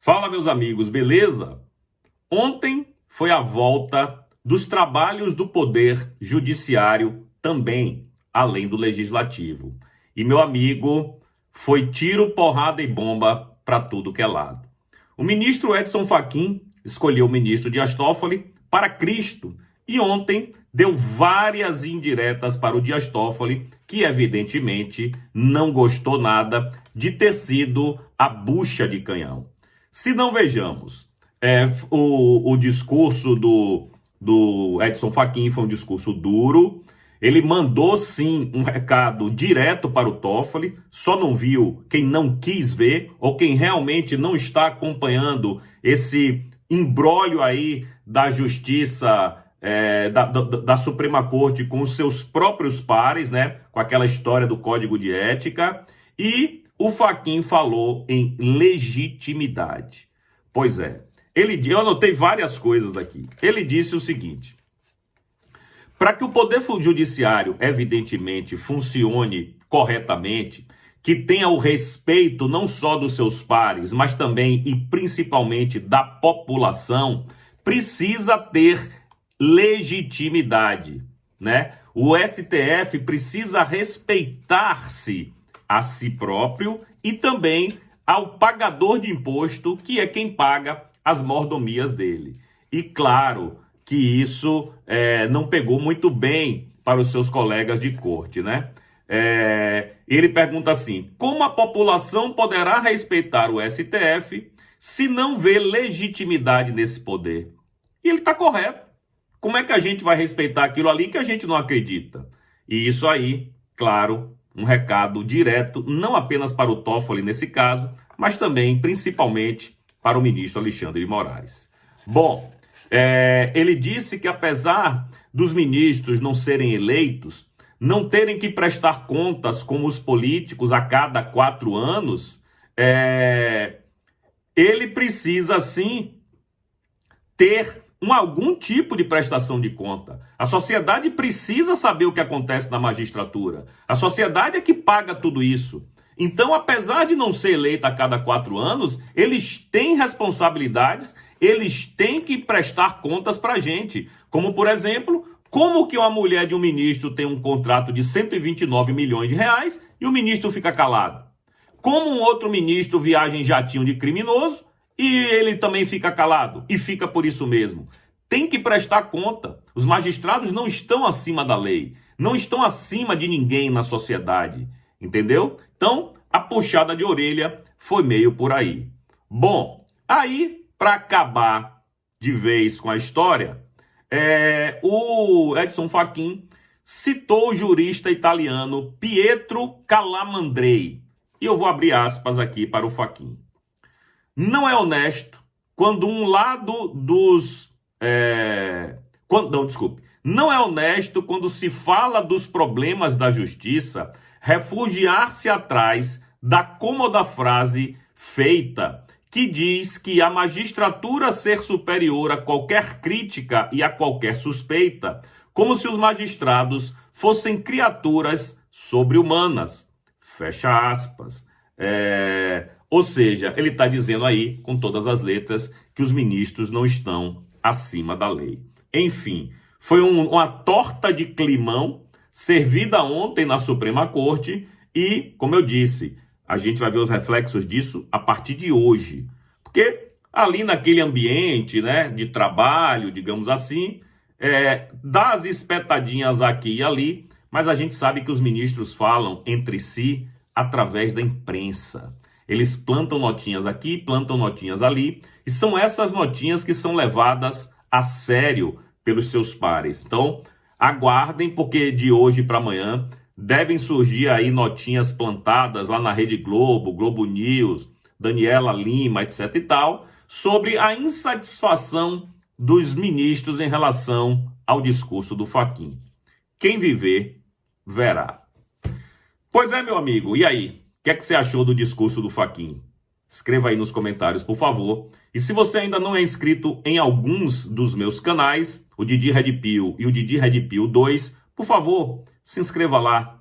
Fala, meus amigos, beleza? Ontem foi a volta dos trabalhos do Poder Judiciário também, além do Legislativo. E, meu amigo, foi tiro, porrada e bomba para tudo que é lado. O ministro Edson Fachin escolheu o ministro Dias Toffoli para Cristo e ontem deu várias indiretas para o Dias Toffoli, que evidentemente não gostou nada de ter sido a bucha de canhão. Se não vejamos, o discurso do Edson Fachin foi um discurso duro. Ele mandou sim um recado direto para o Toffoli, só não viu quem não quis ver ou quem realmente não está acompanhando esse imbróglio aí da justiça, da Suprema Corte com os seus próprios pares, né? Com aquela história do Código de Ética. E o Fachin falou em legitimidade. Pois é, eu anotei várias coisas aqui. Ele disse o seguinte: para que o Poder Judiciário, evidentemente, funcione corretamente, que tenha o respeito não só dos seus pares, mas também e principalmente da população, precisa ter legitimidade, né? O STF precisa respeitar-se a si próprio e também ao pagador de imposto, que é quem paga as mordomias dele. E claro que isso não pegou muito bem para os seus colegas de corte, né? Ele pergunta assim: como a população poderá respeitar o STF se não vê legitimidade nesse poder? E ele está correto. Como é que a gente vai respeitar aquilo ali que a gente não acredita? E isso aí, claro, um recado direto, não apenas para o Toffoli nesse caso, mas também, principalmente, para o ministro Alexandre de Moraes. Bom, ele disse que apesar dos ministros não serem eleitos, não terem que prestar contas como os políticos a cada 4 anos, ele precisa, sim, ter algum tipo de prestação de conta. A sociedade precisa saber o que acontece na magistratura. A sociedade é que paga tudo isso. Então, apesar de não ser eleita a cada 4 anos, eles têm responsabilidades, eles têm que prestar contas para a gente. Como, por exemplo, como que uma mulher de um ministro tem um contrato de 129 milhões de reais e o ministro fica calado? Como um outro ministro viaja em jatinho de criminoso e ele também fica calado, e fica por isso mesmo. Tem que prestar conta. Os magistrados não estão acima da lei, não estão acima de ninguém na sociedade, entendeu? Então, a puxada de orelha foi meio por aí. Bom, aí, para acabar de vez com a história, o Edson Fachin citou o jurista italiano Pietro Calamandrei. E eu vou abrir aspas aqui para o Fachin. Não é honesto quando um lado dos... Não é honesto quando se fala dos problemas da justiça refugiar-se atrás da cômoda frase feita que diz que a magistratura ser superior a qualquer crítica e a qualquer suspeita, como se os magistrados fossem criaturas sobre-humanas. Fecha aspas. Ou seja, ele está dizendo aí, com todas as letras, que os ministros não estão acima da lei. Enfim, foi uma torta de climão servida ontem na Suprema Corte e, como eu disse, a gente vai ver os reflexos disso a partir de hoje. Porque ali naquele ambiente, né, de trabalho, digamos assim, dá as espetadinhas aqui e ali, mas a gente sabe que os ministros falam entre si através da imprensa. Eles plantam notinhas aqui, plantam notinhas ali, e são essas notinhas que são levadas a sério pelos seus pares. Então, aguardem, porque de hoje para amanhã devem surgir aí notinhas plantadas lá na Rede Globo, Globo News, Daniela Lima, etc e tal, sobre a insatisfação dos ministros em relação ao discurso do Fachin. Quem viver, verá. Pois é, meu amigo, e aí? O que é que você achou do discurso do Fachin? Escreva aí nos comentários, por favor. E se você ainda não é inscrito em alguns dos meus canais, o Didi Red Pill e o Didi Red Pill 2, por favor, se inscreva lá.